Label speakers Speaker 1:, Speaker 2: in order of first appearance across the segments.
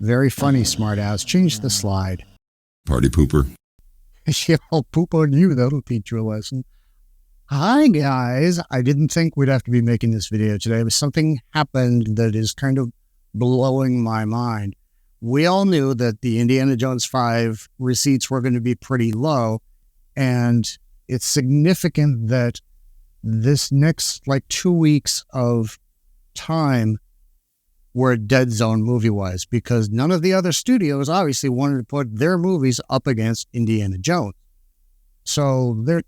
Speaker 1: Very funny, smartass. Change the slide.
Speaker 2: Party pooper.
Speaker 1: Yeah, I'll poop on you. That'll teach you a lesson. Hi, guys. I didn't think we'd have to be making this video today, but something happened that is kind of blowing my mind. We all knew that the Indiana Jones 5 receipts were going to be pretty low, and it's significant that this next 2 weeks of time were a dead zone movie-wise, because none of the other studios obviously wanted to put their movies up against Indiana Jones. So there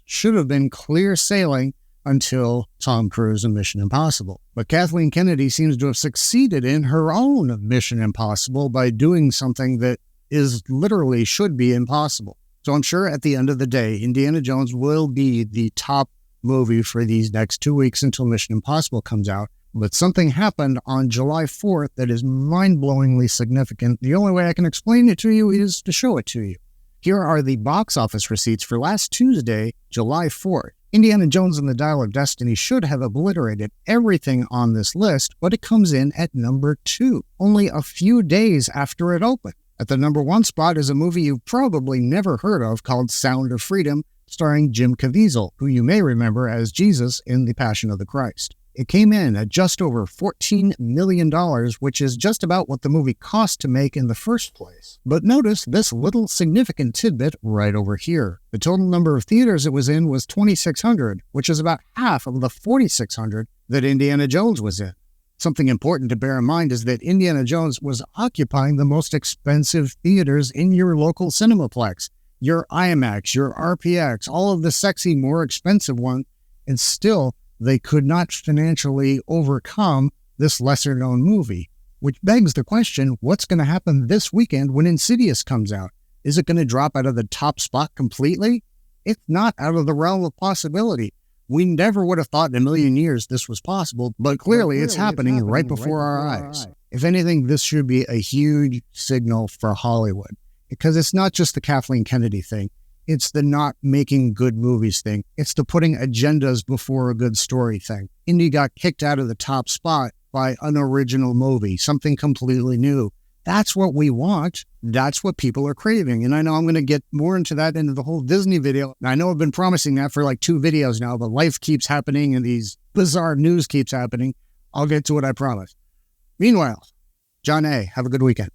Speaker 1: should have been clear sailing until Tom Cruise and Mission Impossible. But Kathleen Kennedy seems to have succeeded in her own Mission Impossible by doing something that is literally should be impossible. So I'm sure at the end of the day, Indiana Jones will be the top movie for these next 2 weeks until Mission Impossible comes out. But something happened on July 4th that is mind-blowingly significant. The only way I can explain it to you is to show it to you. Here are the box office receipts for last Tuesday, July 4th. Indiana Jones and the Dial of Destiny should have obliterated everything on this list, but it comes in at number 2, only a few days after it opened. At the number 1 spot is a movie you've probably never heard of called Sound of Freedom, starring Jim Caviezel, who you may remember as Jesus in The Passion of the Christ. It came in at just over $14 million, which is just about what the movie cost to make in the first place. But notice this little significant tidbit right over here. The total number of theaters it was in was 2,600, which is about half of the 4,600 that Indiana Jones was in. Something important to bear in mind is that Indiana Jones was occupying the most expensive theaters in your local cinemaplex, your IMAX, your RPX, all of the sexy, more expensive ones, and still they could not financially overcome this lesser-known movie, which begs the question, what's going to happen this weekend when Insidious comes out? Is it going to drop out of the top spot completely? It's not out of the realm of possibility. We never would have thought in a million years this was possible, but clearly it's happening right before our eyes. If anything, this should be a huge signal for Hollywood, because it's not just the Kathleen Kennedy thing. It's the not making good movies thing. It's the putting agendas before a good story thing. Indy got kicked out of the top spot by an original movie, something completely new. That's what we want. That's what people are craving. And I know I'm going to get more into that into the whole Disney video. And I know I've been promising that for 2 videos now, but life keeps happening and these bizarre news keeps happening. I'll get to it, I promise. Meanwhile, John A., have a good weekend.